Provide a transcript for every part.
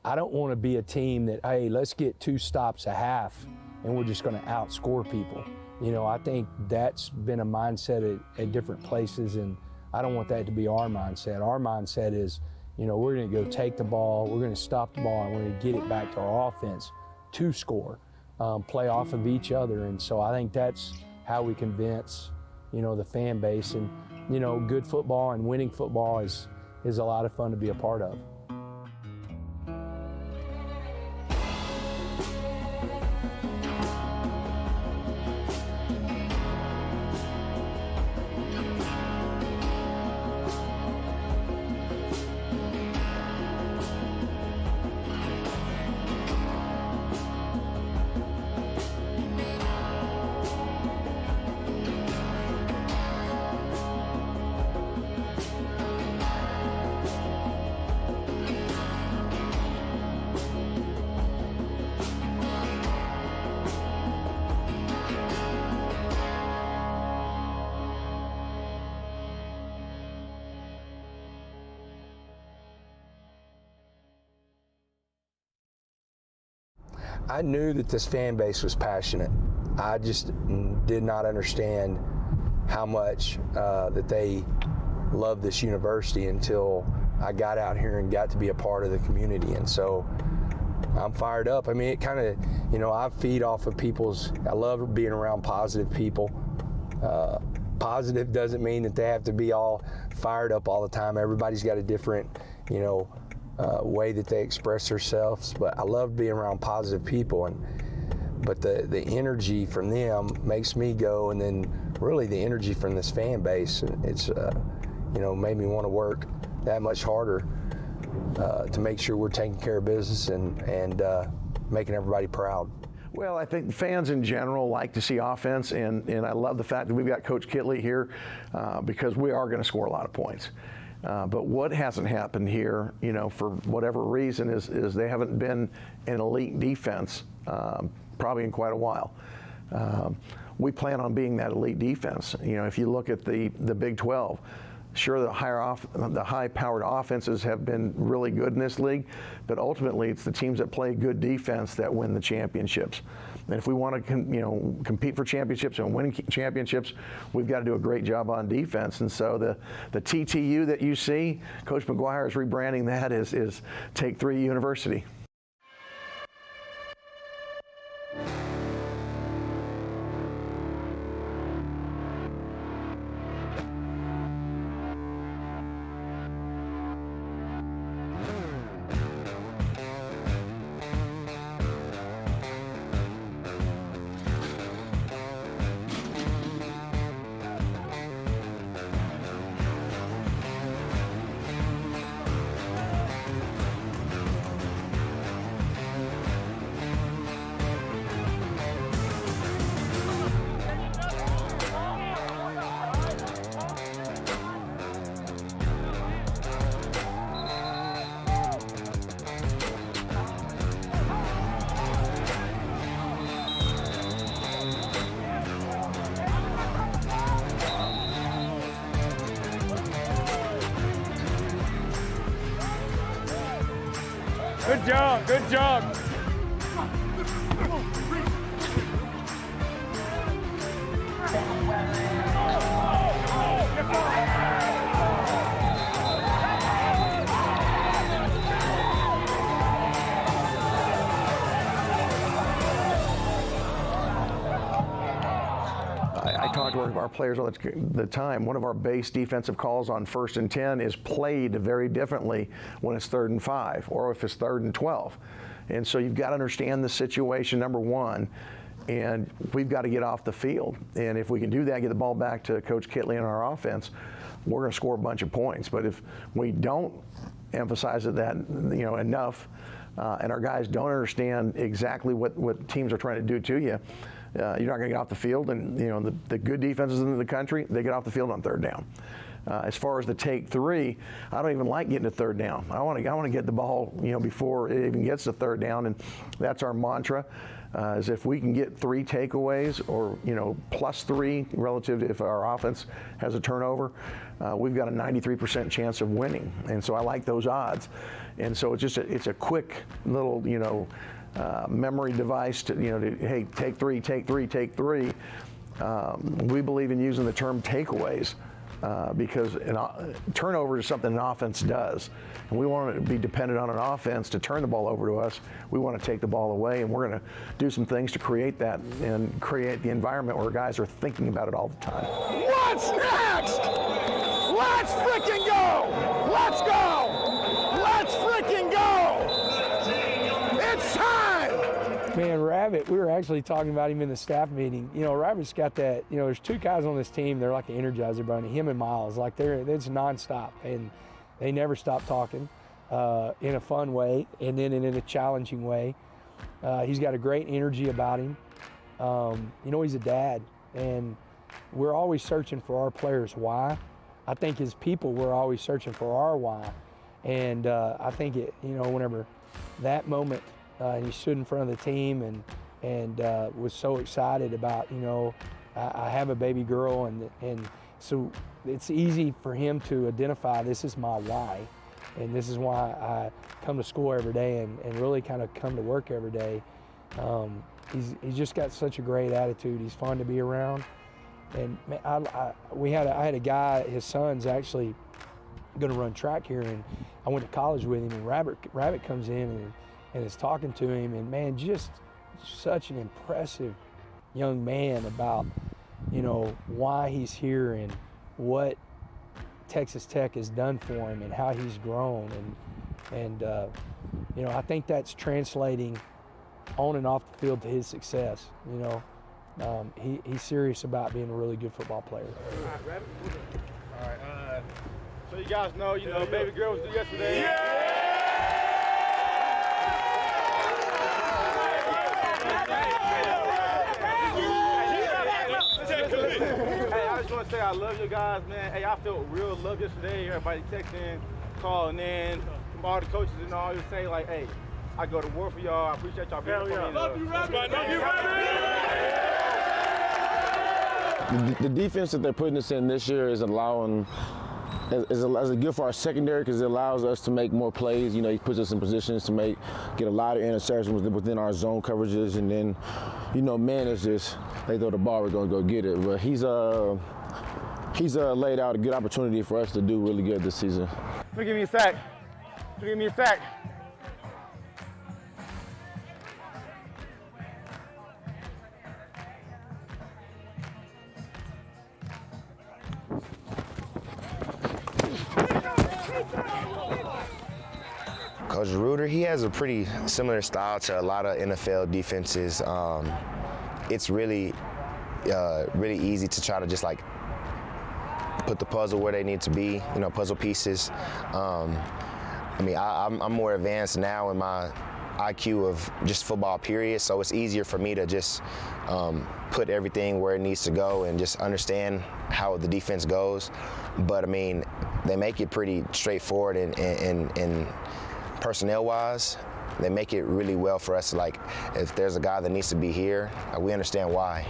I don't want to be a team that, hey, let's get 2 stops a half and we're just going to outscore people. You know, I think that's been a mindset at different places, and I don't want that to be our mindset. Our mindset is, you know, we're going to go take the ball, we're going to stop the ball, and we're going to get it back to our offense to score, play off of each other. And so I think that's how we convince, you know, the fan base. And, you know, good football and winning football is a lot of fun to be a part of. I knew that this fan base was passionate. I just did not understand how much that they love this university until I got out here and got to be a part of the community. And so I'm fired up. I mean, it kind of, you know, I feed off of I love being around positive people. Positive doesn't mean that they have to be all fired up all the time. Everybody's got a different, you know, way that they express themselves, but I love being around positive people, but the energy from them makes me go, and then really the energy from this fan base, it's you know, made me want to work that much harder to make sure we're taking care of business and making everybody proud. Well, I think fans in general like to see offense, and I love the fact that we've got Coach Kitley here because we are going to score a lot of points. But what hasn't happened here, you know, for whatever reason, is they haven't been an elite defense probably in quite a while. We plan on being that elite defense. You know, if you look at the Big 12, sure, the high-powered offenses have been really good in this league, but ultimately it's the teams that play good defense that win the championships. And if we want to, you know, compete for championships and win championships, we've got to do a great job on defense. And so the TTU that you see, Coach McGuire is rebranding that as Take 3 University. Good job, good job. I talk to our players all the time. One of our base defensive calls on 1st and 10 is played very differently when it's 3rd and 5 or if it's 3rd and 12. And so you've got to understand the situation, number one, and we've got to get off the field. And if we can do that, get the ball back to Coach Kitley and our offense, we're going to score a bunch of points. But if we don't emphasize that, you know, enough, and our guys don't understand exactly what teams are trying to do to you, you're not going to get off the field. And, you know, the good defenses in the country, they get off the field on 3rd down. As far as the take three, I don't even like getting to third down. I want to get the ball, before it even gets to third down, and that's our mantra. Is if we can get 3 takeaways or plus 3 relative to if our offense has a turnover, we've got a 93% chance of winning, and so I like those odds. And so it's a quick little memory device to hey, take three, take three, take three. We believe in using the term takeaways. Because turnover is something an offense does. And we want to be dependent on an offense to turn the ball over to us. We want to take the ball away, and we're going to do some things to create that and create the environment where guys are thinking about it all the time. What's next? Let's freaking go! Let's go! Let's freaking go! It's time! Man, Rabbit, we were actually talking about him in the staff meeting. Rabbit's got that, there's 2 guys on this team, they're like the Energizer Bunny, him and Miles, like it's nonstop, and they never stop talking in a fun way and then in a challenging way. He's got a great energy about him. He's a dad, and we're always searching for our players' why. I think as people, we're always searching for our why. And I think whenever that moment, and he stood in front of the team and was so excited about, I have a baby girl, and so it's easy for him to identify this is my why, and this is why I come to school every day and really kind of come to work every day. He's just got such a great attitude. He's fun to be around, and man, I had a guy, his son's actually going to run track here, and I went to college with him, and Rabbit comes in and is talking to him, and man, just such an impressive young man about, why he's here and what Texas Tech has done for him and how he's grown, and I think that's translating on and off the field to his success. He's serious about being a really good football player. All right, Rabbit. All right, so you guys know, baby girl was due yesterday. Yeah! Hey, I just want to say I love you guys, man. Hey, I felt real love yesterday. Everybody texting, calling in, from all the coaches and all. You say like, hey, I go to war for y'all. I appreciate y'all being here. Love you, Rabbit. Love you, Rabbit. The defense that they're putting us in this year is allowing. Is good for our secondary because it allows us to make more plays. He puts us in positions to get a lot of interceptions within our zone coverages, and then, man is just they throw the ball, we're gonna go get it. But he's laid out a good opportunity for us to do really good this season. Give me a sack. Give me a sack. Coach Reuter, he has a pretty similar style to a lot of NFL defenses. It's really easy to try to just like put the puzzle where they need to be, puzzle pieces. I'm more advanced now in my IQ of just football period, so it's easier for me to just put everything where it needs to go and just understand how the defense goes. But they make it pretty straightforward and personnel-wise, they make it really well for us. Like, if there's a guy that needs to be here, we understand why,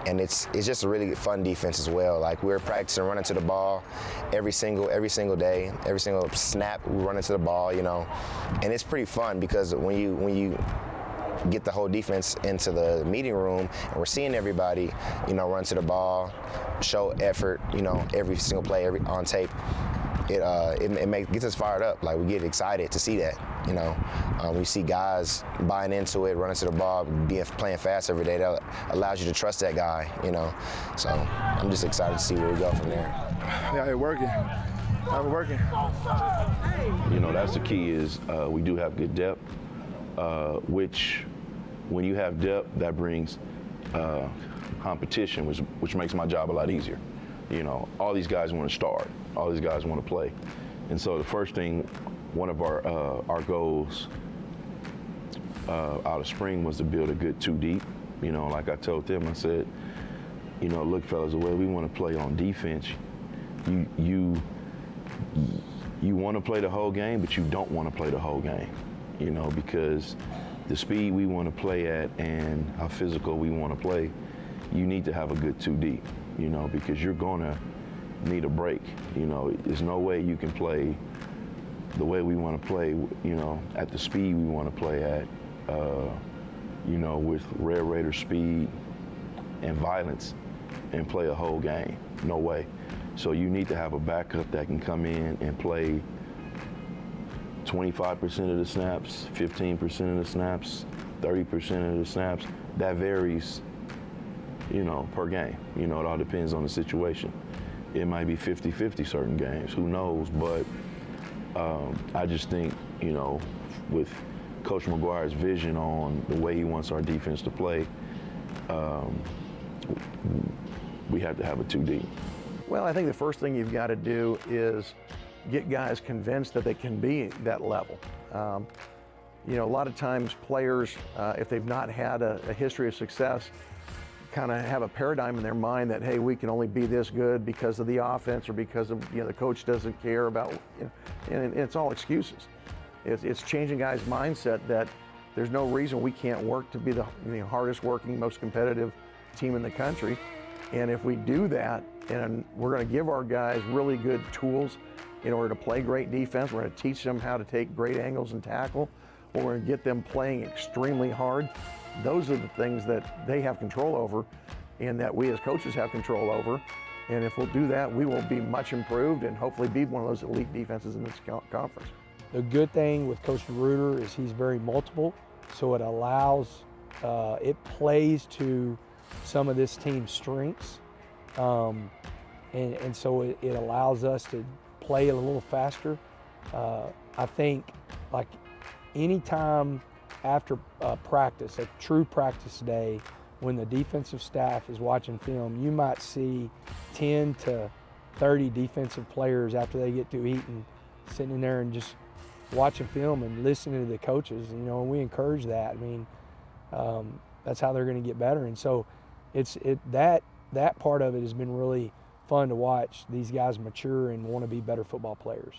and it's just a really fun defense as well. Like, we're practicing running to the ball every single day, every single snap we run into the ball, and it's pretty fun because when you get the whole defense into the meeting room and we're seeing everybody, run to the ball, show effort, every single play, on tape. It gets us fired up. Like, we get excited to see that. We see guys buying into it, running to the ball, playing fast every day. That allows you to trust that guy. So I'm just excited to see where we go from there. Yeah, it's working. We're working. That's the key. Is we do have good depth, which when you have depth, that brings competition, which makes my job a lot easier. All these guys want to start. All these guys want to play. And so the first thing, one of our goals out of spring was to build a good 2 deep. Like I told them, I said, look, fellas, the way we want to play on defense, you want to play the whole game, but you don't want to play the whole game, you know, because the speed we want to play at and how physical we want to play, you need to have a good 2 deep, you know, because you're going to need a break. You know, there's no way you can play the way we want to play, you know, at the speed we want to play at, you know, with Red Raider speed and violence and play a whole game. No way. So you need to have a backup that can come in and play 25% of the snaps, 15% of the snaps, 30% of the snaps. That varies, you know, per game. You know, it all depends on the situation. It might be 50-50 certain games, who knows, but I just think, you know, with Coach McGuire's vision on the way he wants our defense to play, we have to have a 2 deep. Well, I think the first thing you've got to do is get guys convinced that they can be that level. You know, a lot of times players, if they've not had a history of success, kind of have a paradigm in their mind that, hey, we can only be this good because of the offense or because of, you know, the coach doesn't care about, you know, and it's all excuses. It's changing guys' mindset that there's no reason we can't work to be the hardest working, most competitive team in the country. And if we do that, and we're going to give our guys really good tools in order to play great defense, we're going to teach them how to take great angles and tackle, we're going to get them playing extremely hard. Those are the things that they have control over and that we as coaches have control over. And if we'll do that, we will be much improved and hopefully be one of those elite defenses in this conference. The good thing with Coach Reuter is he's very multiple, so it allows, it plays to some of this team's strengths. And so it allows us to play a little faster. I think, like, anytime after practice, a true practice day, when the defensive staff is watching film, you might see 10 to 30 defensive players after they get through eating, sitting in there and just watching film and listening to the coaches. You know, and we encourage that. I mean, that's how they're going to get better. And so that part of it has been really fun to watch these guys mature and want to be better football players.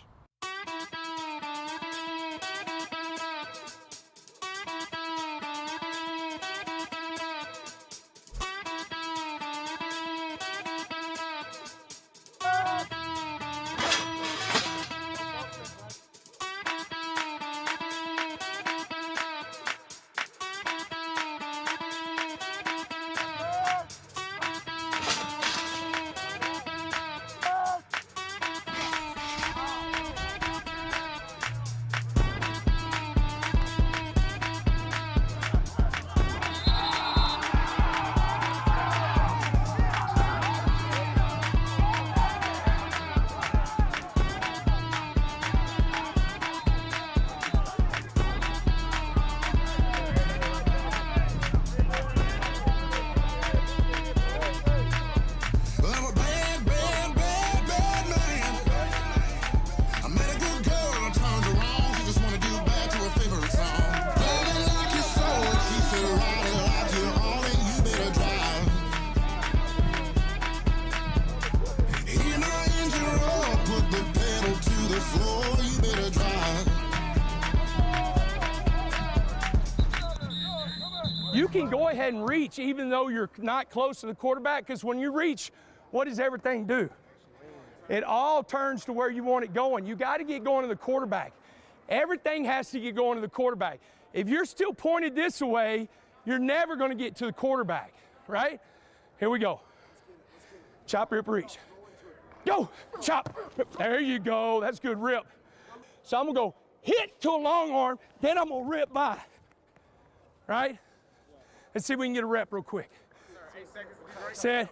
You can go ahead and reach even though you're not close to the quarterback, because when you reach, what does everything do? It all turns to where you want it going. You got to get going to the quarterback. Everything has to get going to the quarterback. If you're still pointed this way, you're never going to get to the quarterback, right? Here we go. Chop, rip, reach. Go, chop, rip. There you go. That's good, rip. So I'm going to go hit to a long arm, then I'm going to rip by, right? Let's see if we can get a rep real quick. Set,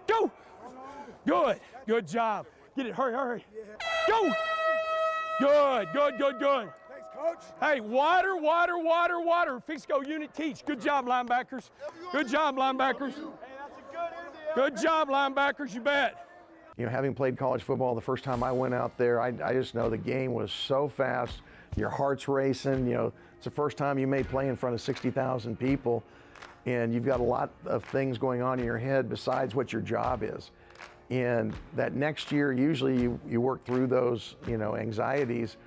go. Good, good job. Get it, hurry, hurry. Go. Good, good, good, good. Thanks, Coach. Hey, water, water, water, water. Fix go unit teach. Good job, linebackers. Good job, linebackers. Good job, linebackers, you bet. You know, having played college football the first time I went out there, I just know the game was so fast. Your heart's racing. You know, it's the first time you may play in front of 60,000 people, and you've got a lot of things going on in your head besides what your job is. And that next year, usually you work through those, anxieties,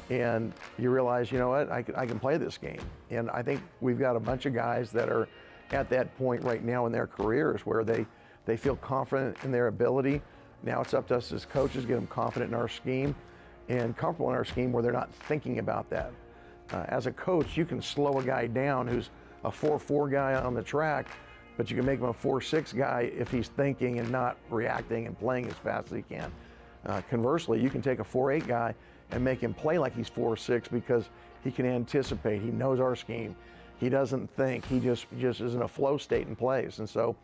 and you realize, you know what, I can play this game. And I think we've got a bunch of guys that are at that point right now in their careers where they feel confident in their ability. Now it's up to us as coaches to get them confident in our scheme and comfortable in our scheme where they're not thinking about that. As a coach, you can slow a guy down who's a 4-4 guy on the track, but you can make him a 4-6 guy if he's thinking and not reacting and playing as fast as he can. Conversely, you can take a 4-8 guy and make him play like he's 4-6 because he can anticipate, he knows our scheme, he doesn't think, he just is in a flow state and plays. And so,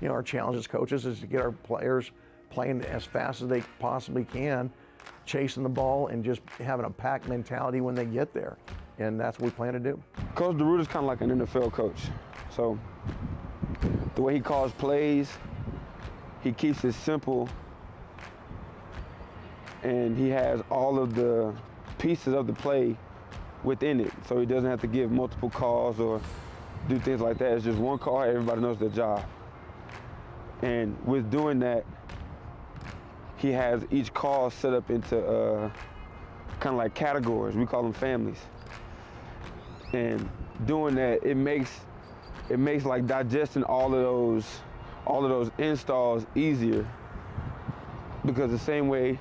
our challenge as coaches is to get our players playing as fast as they possibly can, chasing the ball and just having a pack mentality when they get there. And that's what we plan to do. Coach DeRuta is kind of like an NFL coach. So the way he calls plays, he keeps it simple, and he has all of the pieces of the play within it. So he doesn't have to give multiple calls or do things like that. It's just one call, everybody knows their job. And with doing that, he has each call set up into kind of like categories. We call them families. And doing that, it makes like digesting all of those installs easier, because the same way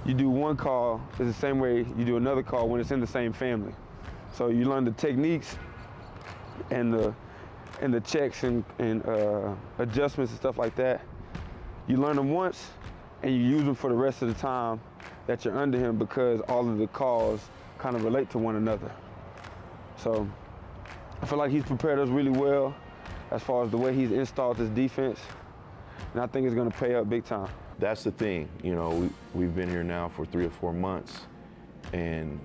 you do one call is the same way you do another call when it's in the same family. So you learn the techniques and the checks and adjustments and stuff like that. You learn them once and you use them for the rest of the time that you're under him, because all of the calls kind of relate to one another. So I feel like he's prepared us really well as far as the way he's installed his defense, and I think it's going to pay up big time. That's the thing, we've been here now for 3 or 4 months, and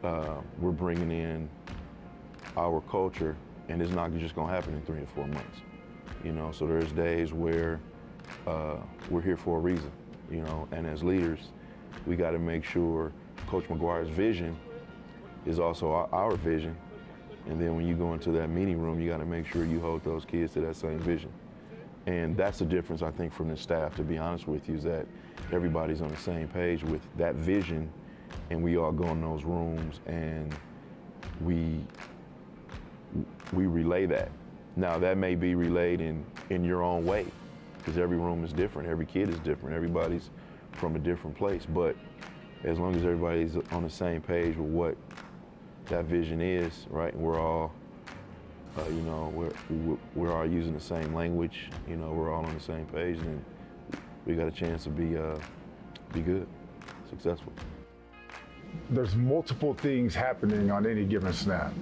we're bringing in our culture, and it's not just going to happen in 3 or 4 months. So there's days where we're here for a reason, and as leaders, we got to make sure Coach McGuire's vision is also our vision. And then when you go into that meeting room, you got to make sure you hold those kids to that same vision. And that's the difference, I think, from the staff, to be honest with you, is that everybody's on the same page with that vision, and we all go in those rooms and we relay that. Now, that may be relayed in your own way, because every room is different, every kid is different, everybody's from a different place. But as long as everybody's on the same page with what that vision is, right? And we're all, we're all using the same language. We're all on the same page, and we got a chance to be good, successful. There's multiple things happening on any given snap.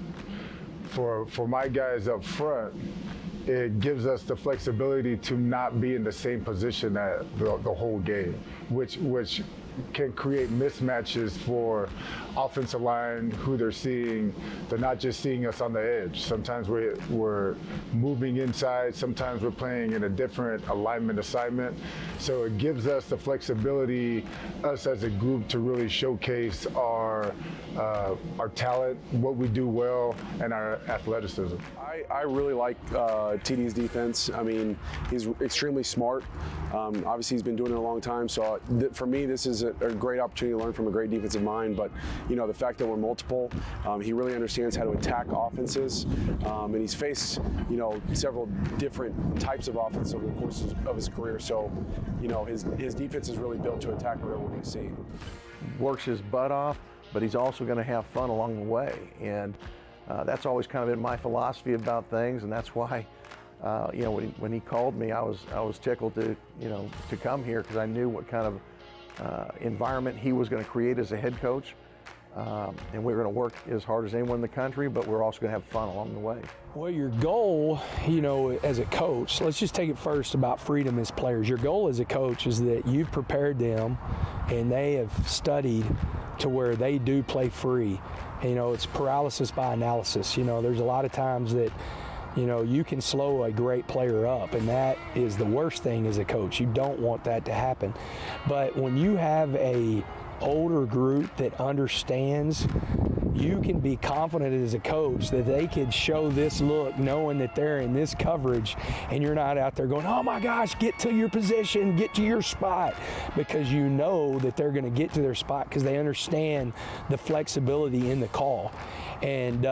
For my guys up front, it gives us the flexibility to not be in the same position at the whole game, which can create mismatches for offensive line, who they're seeing. They're not just seeing us on the edge. Sometimes we're moving inside, sometimes we're playing in a different alignment assignment. So it gives us the flexibility, us as a group, to really showcase our talent, what we do well, and our athleticism. I really like TD's defense. I mean, he's extremely smart. Obviously, he's been doing it a long time. So for me, this is a great opportunity to learn from a great defensive mind. But the fact that we're multiple, he really understands how to attack offenses, and he's faced several different types of offenses over the course of his career. So his defense is really built to attack whatever we see. Works his butt off, but he's also going to have fun along the way, and that's always kind of been my philosophy about things, and that's why, when he called me, I was tickled to come here, because I knew what kind of environment he was going to create as a head coach, and we were going to work as hard as anyone in the country, but we're also going to have fun along the way. Well, your goal, as a coach, let's just take it first about freedom as players. Your goal as a coach is that you've prepared them and they have studied to where they do play free. It's paralysis by analysis. There's a lot of times that, you can slow a great player up, and that is the worst thing as a coach. You don't want that to happen. But when you have a older group that understands, you can be confident as a coach that they could show this look knowing that they're in this coverage, and you're not out there going, oh my gosh, get to your position, get to your spot, because you know that they're going to get to their spot because they understand the flexibility in the call. And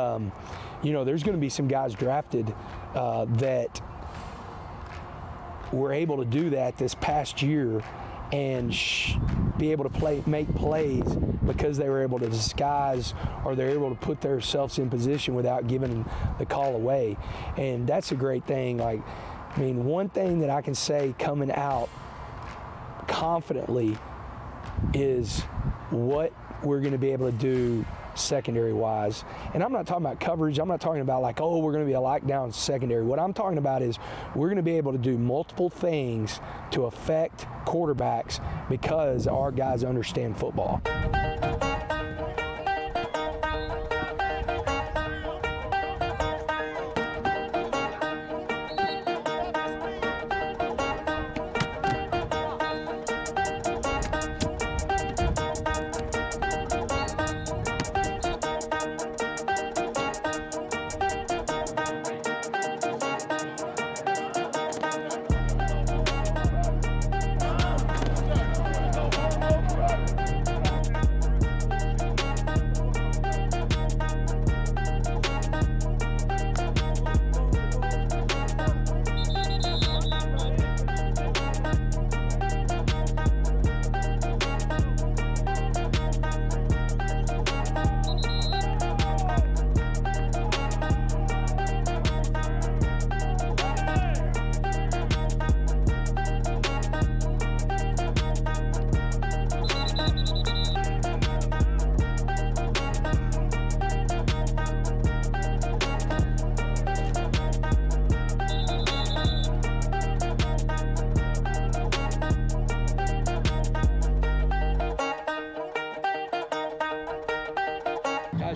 you know, there's going to be some guys drafted that were able to do that this past year and be able to make plays because they were able to disguise, or they're able to put themselves in position without giving the call away. And that's a great thing. Like, I mean, one thing that I can say coming out confidently is what we're going to be able to do secondary wise. And I'm not talking about coverage. I'm not talking about like, oh, we're going to be a lockdown secondary. What I'm talking about is we're going to be able to do multiple things to affect quarterbacks because our guys understand football.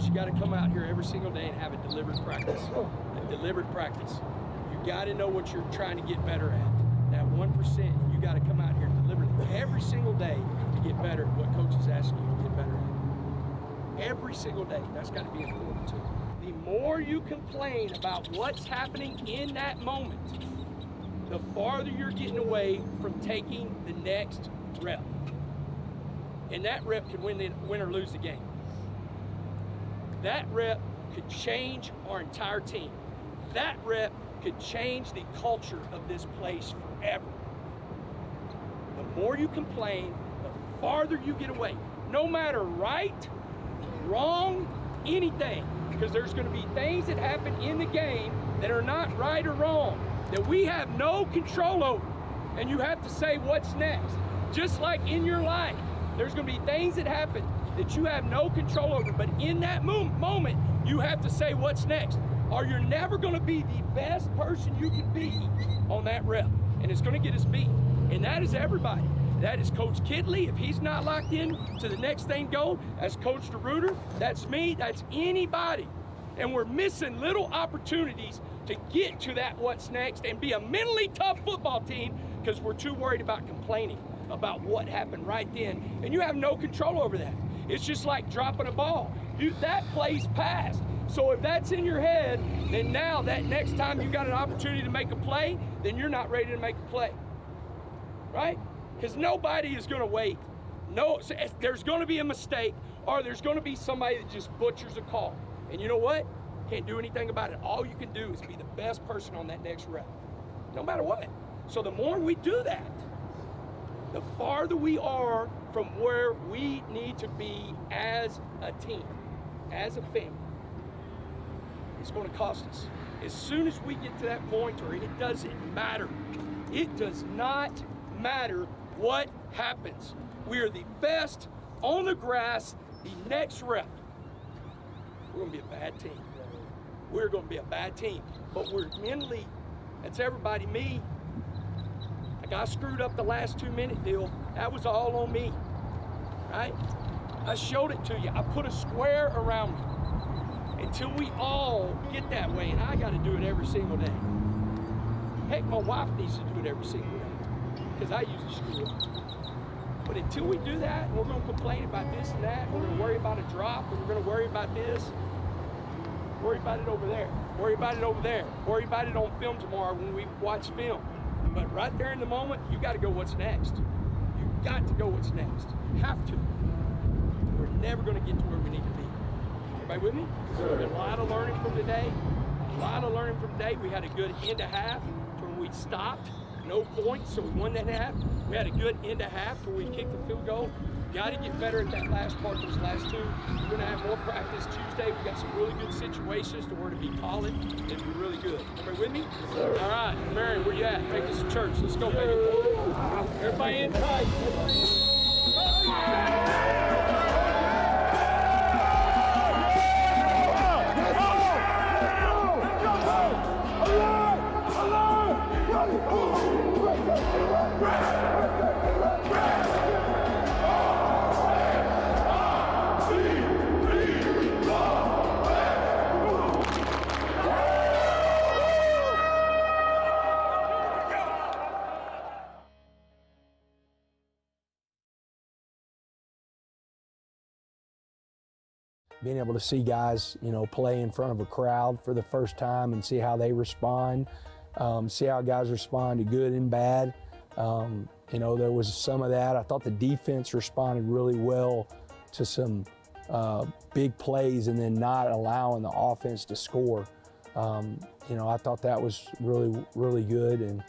You got to come out here every single day and have a deliberate practice. A deliberate practice. You got to know what you're trying to get better at. That 1%, you got to come out here deliberately every single day to get better at what coach is asking you to get better at. Every single day. That's got to be important too. The more you complain about what's happening in that moment, the farther you're getting away from taking the next rep. And that rep could win or lose the game. That rep could change our entire team. That rep could change the culture of this place forever. The more you complain, the farther you get away. No matter right, wrong, anything. Because there's going to be things that happen in the game that are not right or wrong, that we have no control over. And you have to say what's next. Just like in your life, there's going to be things that happen that you have no control over, but in that moment, you have to say what's next, or you're never going to be the best person you can be on that rep, and it's going to get us beat. And that is everybody. That is Coach Kidley, if he's not locked in to the next thing go. That's Coach DeRuiter, that's me, that's anybody. And we're missing little opportunities to get to that what's next and be a mentally tough football team because we're too worried about complaining about what happened right then, and you have no control over that. It's just like dropping a ball. That play's passed. So if that's in your head, then now that next time you got an opportunity to make a play, then you're not ready to make a play, right? Because nobody is going to wait. No, there's going to be a mistake, or there's going to be somebody that just butchers a call. And you know what? Can't do anything about it. All you can do is be the best person on that next rep, no matter what. So the more we do that, the farther we are from where we need to be as a team, as a family. It's going to cost us. As soon as we get to that point, or it doesn't matter. It does not matter what happens. We are the best on the grass the next rep. We're going to be a bad team. We're going to be a bad team. But we're mentally, that's everybody, me. I screwed up the last 2-minute deal. That was all on me, right? I showed it to you. I put a square around me until we all get that way, and I got to do it every single day. Heck, my wife needs to do it every single day because I usually screw up. But until we do that, and we're going to complain about this and that, we're going to worry about a drop, and we're going to worry about this, worry about it over there, worry about it over there, worry about it on film tomorrow when we watch film. But right there in the moment, you got to go what's next. You got to go what's next. You have to. We're never going to get to where we need to be. Everybody with me? There's a lot of learning from today. A lot of learning from today. We had a good end to half when we stopped. No points, so we won that half. We had a good end to half till we kicked the field goal. Got to get better at that last part, those last two. We're going to have more practice Tuesday. We got some really good situations to where to be calling. It'll be really good. Everybody with me? All right, Mary, where you at? Take us to church. Let's go, baby. Everybody in tight. Being able to see guys, play in front of a crowd for the first time and see how they respond, see how guys respond to good and bad. There was some of that. I thought the defense responded really well to some big plays and then not allowing the offense to score. I thought that was really, really good. And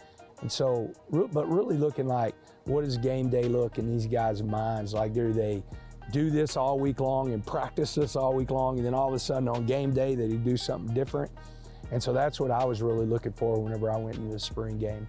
so, but really looking like, what does game day look in these guys' minds? Like, do they do this all week long and practice this all week long, and then all of a sudden on game day they do something different? And so that's what I was really looking for whenever I went into the spring game.